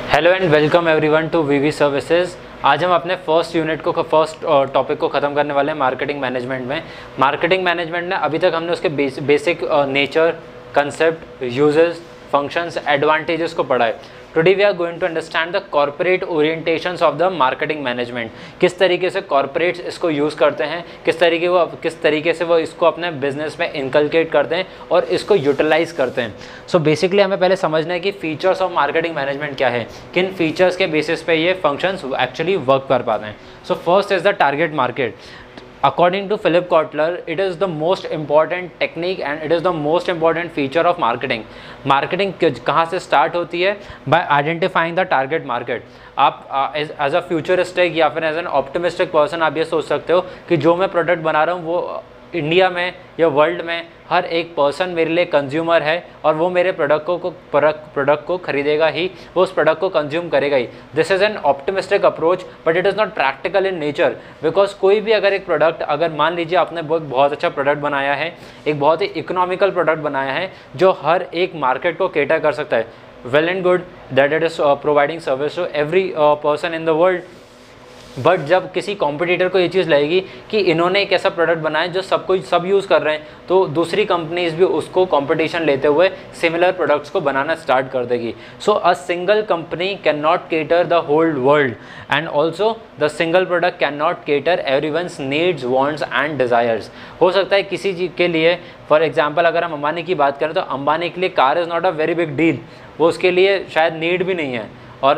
Hello and welcome everyone to VV services. आज हम अपने फर्स्ट टॉपिक को ख़त्म करने वाले हैं मार्केटिंग मैनेजमेंट में। मार्केटिंग मैनेजमेंट में अभी तक हमने उसके basic nature, concept, uses, functions, advantages को पढ़ा है। Today we are going to understand the corporate orientations of the marketing management. किस तरीके से कॉर्पोरेट्स इसको यूज़ करते हैं, किस तरीके से वो इसको अपने बिजनेस में इनकलकेट करते हैं और इसको यूटिलाइज करते हैं। सो बेसिकली हमें पहले समझना है कि फीचर्स ऑफ मार्केटिंग मैनेजमेंट क्या है, किन फीचर्स के बेसिस पे ये फंक्शंस एक्चुअली वर्क कर पाते हैं। So first is the target market. According to Philip Kotler, it is the most important technique and it is the most important feature of marketing. Marketing कहाँ से start होती है? By identifying the target market. आप as a futuristic या फिर as an optimistic person आप ये सोच सकते हो कि जो मैं प्रोडक्ट बना रहा हूँ वो इंडिया में या वर्ल्ड में हर एक पर्सन मेरे लिए कंज्यूमर है और वो मेरे प्रोडक्ट को खरीदेगा ही, वो उस प्रोडक्ट को कंज्यूम करेगा ही। This is an optimistic approach but it is not practical in nature. Because कोई भी अगर एक प्रोडक्ट, अगर मान लीजिए आपने बहुत अच्छा प्रोडक्ट बनाया है, एक बहुत ही इकोनॉमिकल प्रोडक्ट बनाया है जो हर एक मार्केट को केटर कर सकता है, well and good that it is providing service to every person in the world. But जब किसी कॉम्पिटिटर को ये चीज़ लगेगी कि इन्होंने एक ऐसा प्रोडक्ट बनाया जो सब यूज़ कर रहे हैं, तो दूसरी कंपनीज भी उसको कंपटीशन लेते हुए सिमिलर प्रोडक्ट्स को बनाना स्टार्ट कर देगी। So a single company can not cater the whole world and also the single product can not cater everyone's needs, wants and desires. हो सकता है किसी चीज़ के लिए, फॉर एग्जाम्पल अगर हम अंबानी की बात करें तो अंबानी के लिए car is not a very big deal, वो उसके लिए शायद नीड भी नहीं है। और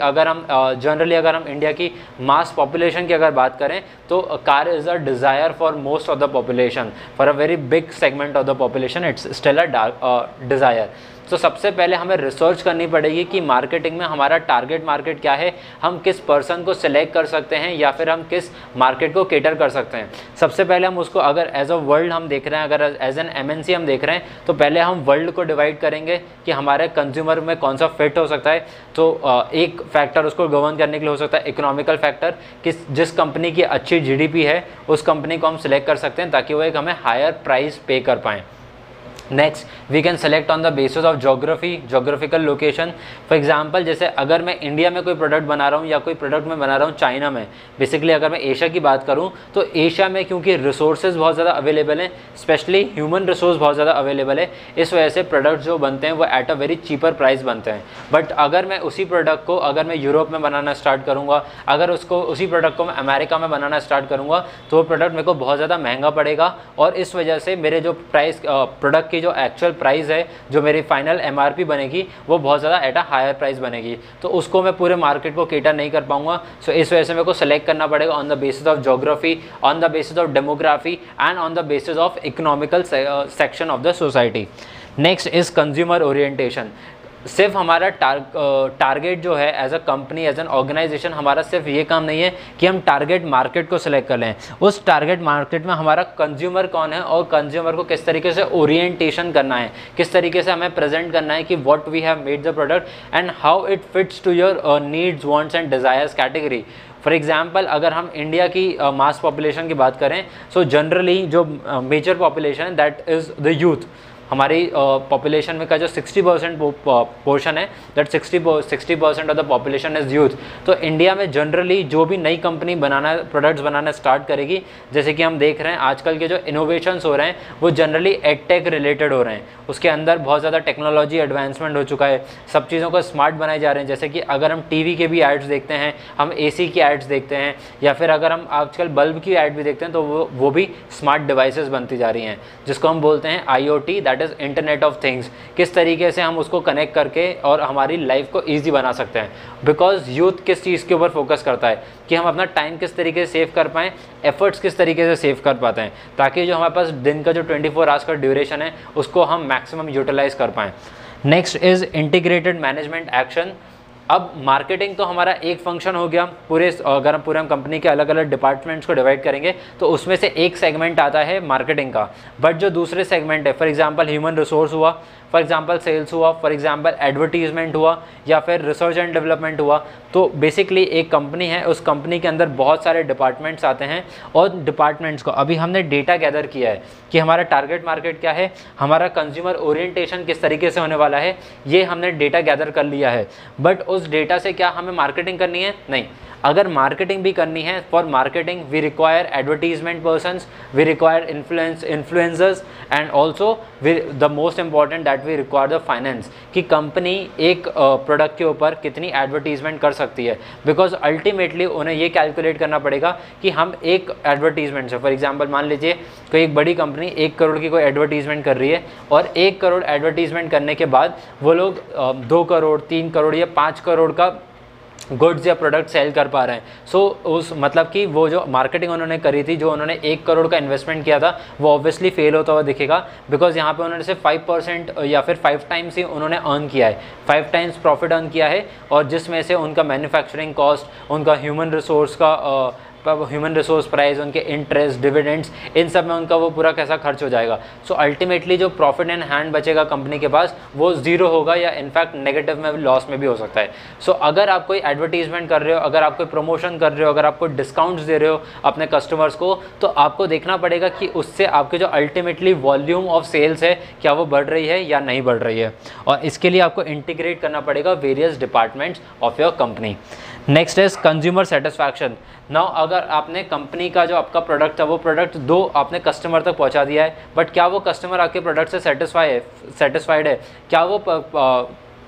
अगर हम जनरली अगर हम इंडिया की मास पॉपुलेशन की अगर बात करें तो car is a desire for most of the population, for a very big segment of the population it's still a desire. तो सबसे पहले हमें रिसर्च करनी पड़ेगी कि मार्केटिंग में हमारा टारगेट मार्केट क्या है, हम किस पर्सन को सिलेक्ट कर सकते हैं या फिर हम किस मार्केट को केटर कर सकते हैं। सबसे पहले हम उसको अगर एज अ वर्ल्ड हम देख रहे हैं, अगर एज एन MNC हम देख रहे हैं, तो पहले हम वर्ल्ड को डिवाइड करेंगे कि हमारे कंज्यूमर में कौन सा फिट हो सकता है। तो एक फैक्टर उसको गवर्न करने के लिए हो सकता है इकोनॉमिकल फैक्टर, कि जिस कंपनी की अच्छी GDP है उस कंपनी को हम सिलेक्ट कर सकते हैं ताकि वो एक हमें हायर प्राइस पे कर पाएँ। Next we can select on the basis of geographical location. For example जैसे अगर मैं इंडिया में कोई प्रोडक्ट बना रहा हूँ या कोई प्रोडक्ट मैं बना रहा हूँ चाइना में, बेसिकली अगर मैं एशिया की बात करूँ तो एशिया में क्योंकि रिसोर्सेज बहुत ज़्यादा अवेलेबल हैं, स्पेशली ह्यूमन रिसोर्स बहुत ज़्यादा अवेलेबल है, इस वजह से प्रोडक्ट जो बनते हैं वो at a very cheaper price बनते हैं। बट अगर मैं उसी प्रोडक्ट को अगर मैं यूरोप में बनाना स्टार्ट करूँगा, अगर उसी प्रोडक्ट को मैं अमेरिका में बनाना स्टार्ट करूँगा तो वो प्रोडक्ट मेरे को बहुत ज़्यादा महंगा पड़ेगा और इस वजह से मेरे जो प्राइस प्रोडक्ट की जो एक्चुअल प्राइस है, जो मेरी फाइनल MRP बनेगी वो बहुत ज़्यादा एट अ हायर प्राइस बनेगी, तो उसको मैं पूरे मार्केट को केटर नहीं कर पाऊंगा। सो इस वजह से मेरे को सेलेक्ट करना पड़ेगा on the basis of geography, on the basis of demography and on the basis of economical section of the society. Next is consumer orientation. सिर्फ हमारा टारगेट जो है as a company, as an organization, हमारा सिर्फ ये काम नहीं है कि हम टारगेट मार्केट को सिलेक्ट कर लें, उस टारगेट मार्केट में हमारा कंज्यूमर कौन है और कंज्यूमर को किस तरीके से ओरिएंटेशन करना है, किस तरीके से हमें प्रेजेंट करना है कि what we have made the product and how it fits to your needs, wants and desires category. For example अगर हम इंडिया की मास पॉपुलेशन की बात करें, सो जनरली जो मेजर पॉपुलेशन है दैट इज़ द यूथ। हमारी पॉपुलेशन में का जो 60% पोर्शन है, that 60% of the population is youth. तो इंडिया में जनरली जो भी नई कंपनी प्रोडक्ट्स बनाना स्टार्ट करेगी, जैसे कि हम देख रहे हैं आजकल के जो इनोवेशंस हो रहे हैं वो जनरली एडटेक रिलेटेड हो रहे हैं, उसके अंदर बहुत ज़्यादा टेक्नोलॉजी एडवांसमेंट हो चुका है, सब चीज़ों को स्मार्ट बनाए जा रहे हैं। जैसे कि अगर हम TV के भी एड्स देखते हैं, हम AC की एड्स देखते हैं, या फिर अगर हम आजकल बल्ब की एड भी देखते हैं तो वो भी स्मार्ट डिवाइसेस बनती जा रही हैं, जिसको हम बोलते हैं IoT, that is internet of things. किस तरीके से हम उसको कनेक्ट करके और हमारी लाइफ को ईजी बना सकते हैं। बिकॉज यूथ किस चीज़ के ऊपर फोकस करता है कि हम अपना टाइम किस तरीके से सेव कर पाएँ, एफर्ट्स किस तरीके से सेव कर पाते हैं, ताकि जो हमारे पास दिन का जो 24 आवर्स का ड्यूरेशन है उसको हम मैक्सिमम यूटिलाइज कर पाएँ। Next is integrated management action. अब मार्केटिंग तो हमारा एक फंक्शन हो गया, अगर हम कंपनी के अलग अलग डिपार्टमेंट्स को डिवाइड करेंगे तो उसमें से एक सेगमेंट आता है मार्केटिंग का। बट जो दूसरे सेगमेंट है, फॉर एग्जांपल ह्यूमन रिसोर्स हुआ, फॉर एग्जांपल सेल्स हुआ, फॉर एग्जांपल एडवर्टीजमेंट हुआ, या फिर रिसर्च एंड डेवलपमेंट हुआ। तो बेसिकली एक कंपनी है, उस कंपनी के अंदर बहुत सारे डिपार्टमेंट्स आते हैं, और डिपार्टमेंट्स को अभी हमने डेटा गैदर किया है कि हमारा टारगेट मार्केट क्या है, हमारा कंज्यूमर ओरिएंटेशन किस तरीके से होने वाला है, ये हमने डेटा गैदर कर लिया है। बट उस डेटा से क्या हमें मार्केटिंग करनी है? नहीं। अगर मार्केटिंग भी करनी है, for marketing we require advertisement persons, we require influencers, and also the most important that we require the finance, कि कंपनी एक प्रोडक्ट के ऊपर कितनी एडवर्टीजमेंट कर सकती है। बिकॉज अल्टीमेटली उन्हें ये कैलकुलेट करना पड़ेगा कि हम एक एडवर्टीजमेंट से, फॉर एग्जाम्पल मान लीजिए कोई एक बड़ी कंपनी 1 करोड़ की कोई एडवर्टीजमेंट कर रही है, और 1 करोड़ एडवर्टीजमेंट करने के बाद वो लोग 2 करोड़ 3 करोड़ या 5 करोड़ का गुड्स या प्रोडक्ट सेल कर पा रहे हैं। सो उस मतलब कि वो जो मार्केटिंग उन्होंने करी थी, जो उन्होंने 1 करोड़ का इन्वेस्टमेंट किया था, वो ऑब्वियसली फेल होता हुआ दिखेगा। बिकॉज यहाँ पे उन्होंने सिर्फ 5% या फिर 5 टाइम्स ही उन्होंने अर्न किया है, 5 टाइम्स प्रॉफिट अर्न किया है, और जिसमें से उनका मैन्युफैक्चरिंग कॉस्ट, उनका ह्यूमन रिसोर्स प्राइस, उनके इंटरेस्ट, डिविडेंड्स, इन सब में उनका वो पूरा कैसा खर्च हो जाएगा। सो अल्टीमेटली जो प्रॉफिट इन हैंड बचेगा कंपनी के पास, वो ज़ीरो होगा, या इनफैक्ट नेगेटिव में, लॉस में भी हो सकता है। सो अगर आप कोई एडवर्टीजमेंट कर रहे हो, अगर आप कोई प्रमोशन कर रहे हो, अगर आप कोई डिस्काउंट्स दे रहे हो अपने कस्टमर्स को, तो आपको देखना पड़ेगा कि उससे आपके जो अल्टीमेटली वॉल्यूम ऑफ सेल्स है, क्या वो बढ़ रही है या नहीं बढ़ रही है। और इसके लिए आपको इंटीग्रेट करना पड़ेगा various departments of your company. Next is consumer satisfaction. Now अगर आपने कंपनी का जो आपका प्रोडक्ट था, वो प्रोडक्ट दो आपने कस्टमर तक पहुंचा दिया है, बट क्या वो कस्टमर आपके प्रोडक्ट से सेटिस्फाइड है? क्या वो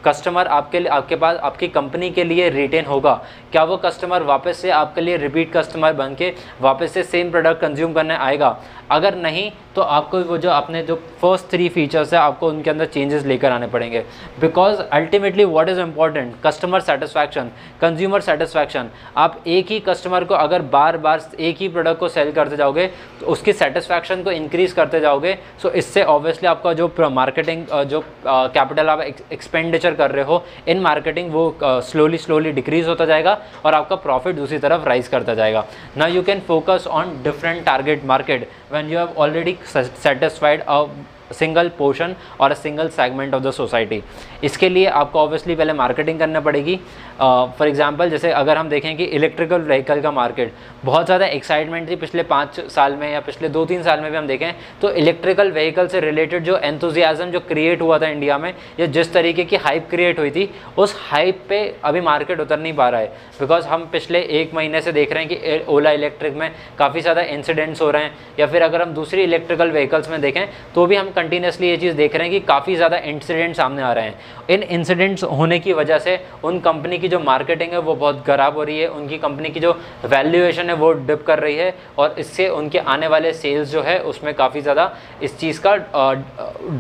कस्टमर आपके पास आपकी कंपनी के लिए रिटेन होगा? क्या वो कस्टमर वापस से आपके लिए रिपीट कस्टमर बन के वापस से सेम प्रोडक्ट कंज्यूम करने आएगा? अगर नहीं, तो आपको वो जो आपने जो फर्स्ट 3 फीचर्स है, आपको उनके अंदर चेंजेस लेकर आने पड़ेंगे। Because ultimately what is important? Customer satisfaction, consumer satisfaction. आप एक ही कस्टमर को अगर बार बार एक ही प्रोडक्ट को सेल करते जाओगे, तो उसकी सेटिस्फैक्शन को इंक्रीज करते जाओगे, सो इससे ऑब्वियसली आपका जो मार्केटिंग जो कैपिटल आप एक्सपेंडिचर कर रहे हो इन मार्केटिंग, वो स्लोली डिक्रीज होता जाएगा, और आपका प्रॉफिट दूसरी तरफ राइज करता जाएगा। Now you can focus on different target market when you have already satisfied a single portion और a single segment of the society. इसके लिए आपको ऑब्वियसली पहले मार्केटिंग करना पड़ेगी। फॉर एग्जांपल जैसे अगर हम देखें कि इलेक्ट्रिकल व्हीकल का मार्केट बहुत ज़्यादा एक्साइटमेंट थी पिछले 5 साल में, या पिछले 2-3 साल में भी हम देखें तो इलेक्ट्रिकल व्हीकल से रिलेटेड जो एंथुजियाज्म जो क्रिएट हुआ था इंडिया में, या जिस तरीके की हाइप क्रिएट हुई थी, उस हाइप पे अभी मार्केट उतर नहीं पा रहा है। बिकॉज हम पिछले 1 महीने से देख रहे हैं कि ओला इलेक्ट्रिक में काफ़ी ज़्यादा इंसिडेंट्स हो रहे हैं, या फिर अगर हम दूसरी इलेक्ट्रिकल व्हीकल्स में देखें तो भी हम कंटिन्यूसली ये चीज़ देख रहे हैं कि काफ़ी ज़्यादा इंसिडेंट सामने आ रहे हैं। इन इंसिडेंट्स होने की वजह से उन कंपनी की जो मार्केटिंग है वो बहुत ख़राब हो रही है, उनकी कंपनी की जो वैल्यूएशन है वो डिप कर रही है, और इससे उनके आने वाले सेल्स जो है उसमें काफ़ी ज़्यादा इस चीज़ का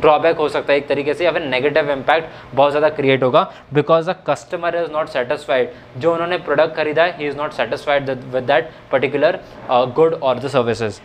ड्रॉबैक हो सकता है एक तरीके से, या फिर नेगेटिव इम्पैक्ट बहुत ज़्यादा क्रिएट होगा। Because the customer is not satisfied, जो उन्होंने प्रोडक्ट खरीदा है ही is not satisfied with that particular good और the services.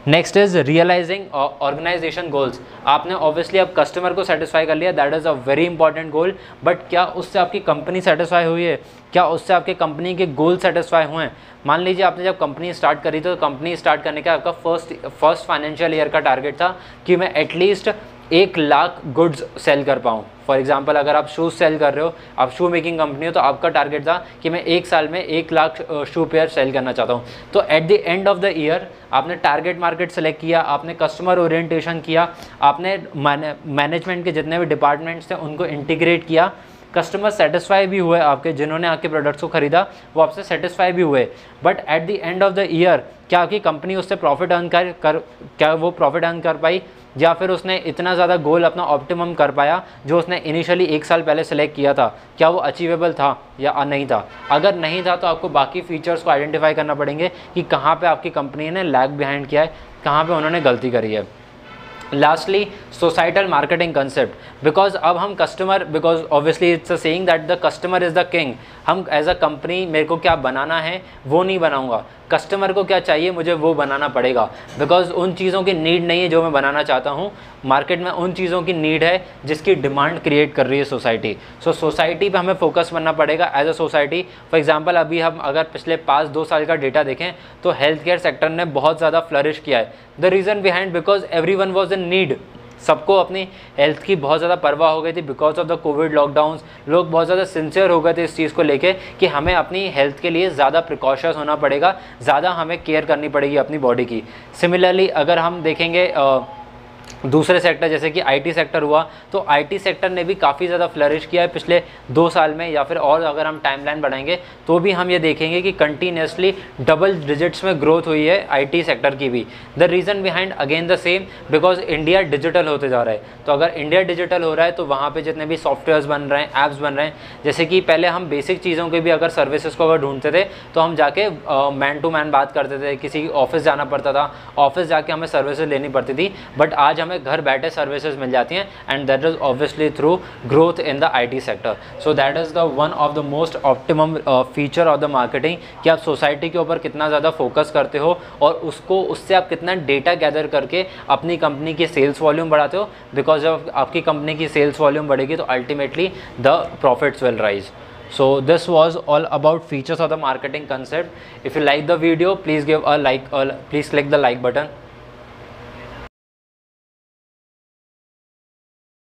Next is realising organisation goals. आपने ऑब्वियसली अब कस्टमर को सेटिस्फाई कर लिया, that is a very important goal, but क्या उससे आपकी कंपनी सेटिस्फाई हुई है? क्या उससे आपके कंपनी के गोल सेटिस्फाई हुए हैं? मान लीजिए आपने जब कंपनी स्टार्ट करी तो कंपनी स्टार्ट करने का आपका फर्स्ट फाइनेंशियल ईयर का टारगेट था कि मैं एटलीस्ट 1 लाख गुड्स सेल कर पाऊँ। फॉर एग्जांपल अगर आप शूज़ सेल कर रहे हो, आप शू मेकिंग कंपनी हो, तो आपका टारगेट था कि मैं 1 साल में 1 लाख शू पेयर सेल करना चाहता हूँ। तो at the end of the year आपने टारगेट मार्केट सेलेक्ट किया, आपने कस्टमर ओरिएंटेशन किया, आपने मैनेजमेंट के जितने भी डिपार्टमेंट्स थे उनको इंटीग्रेट किया, कस्टमर सेटिस्फाई भी हुए, आपके जिन्होंने आपके प्रोडक्ट्स को खरीदा वो आपसे सेटिस्फाई भी हुए। But at the end of the year क्या आपकी कंपनी उससे प्रॉफिट अर्न क्या वो प्रॉफिट अर्न कर पाई, या फिर उसने इतना ज़्यादा गोल अपना ऑप्टिमम कर पाया जो उसने इनिशियली 1 साल पहले सेलेक्ट किया था, क्या वो अचीवेबल था या नहीं था? अगर नहीं था तो आपको बाकी फीचर्स को आइडेंटिफाई करना पड़ेंगे कि कहाँ पे आपकी कंपनी ने लैग बिहाइंड किया है, कहाँ पे उन्होंने गलती करी है। Lastly societal marketing concept, because अब हम customer, because obviously it's a saying that the customer is the king. हम एज अ कंपनी मेरे को क्या बनाना है वो नहीं बनाऊंगा, कस्टमर को क्या चाहिए मुझे वो बनाना पड़ेगा। बिकॉज उन चीज़ों की नीड नहीं है जो मैं बनाना चाहता हूँ, मार्केट में उन चीज़ों की नीड है जिसकी डिमांड क्रिएट कर रही है सोसाइटी। सो सोसाइटी पे हमें फोकस करना पड़ेगा as a society. For example अभी हम अगर पिछले 5-2 साल का डेटा देखें तो हेल्थ केयर सेक्टर ने बहुत ज़्यादा फ्लरिश किया है। The reason behind because everyone was in need, सबको अपनी हेल्थ की बहुत ज़्यादा परवाह हो गई थी because of the Covid lockdowns. लोग बहुत ज़्यादा सिंसियर हो गए थे इस चीज़ को लेके कि हमें अपनी हेल्थ के लिए ज़्यादा प्रिकॉशंस होना पड़ेगा, ज़्यादा हमें केयर करनी पड़ेगी अपनी बॉडी की। सिमिलरली अगर हम देखेंगे दूसरे सेक्टर जैसे कि आईटी सेक्टर हुआ, तो आईटी सेक्टर ने भी काफ़ी ज़्यादा फ्लरिश किया है पिछले 2 साल में, या फिर और अगर हम टाइमलाइन बढ़ाएंगे तो भी हम ये देखेंगे कि कंटिन्यूसली डबल डिजिट्स में ग्रोथ हुई है आईटी सेक्टर की भी। The reason behind again the same, because India digital होते जा रहा है। तो अगर इंडिया डिजिटल हो रहा है तो वहाँ पर जितने भी सॉफ्टवेयर्स बन रहे हैं, ऐप्स बन रहे हैं, जैसे कि पहले हम बेसिक चीज़ों के भी अगर सर्विसेज को अगर ढूंढते थे तो हम जाके मैन टू मैन बात करते थे, किसी ऑफिस जाना पड़ता था, ऑफिस जाके हमें सर्विसेज लेनी पड़ती थी, बट आज हमें घर बैठे सर्विसेज मिल जाती हैं, and that is obviously through growth in the IT sector. So that is the one of the most optimum feature of the marketing, कि आप सोसाइटी के ऊपर कितना ज़्यादा फोकस करते हो और उससे आप कितना डेटा गैदर करके अपनी कंपनी की सेल्स वॉल्यूम बढ़ाते हो। बिकॉज जब आपकी कंपनी की सेल्स वॉल्यूम बढ़ेगी तो ultimately the profits will rise. So this was all about features of the marketing concept. If you like the video, please give a like, please click the like button.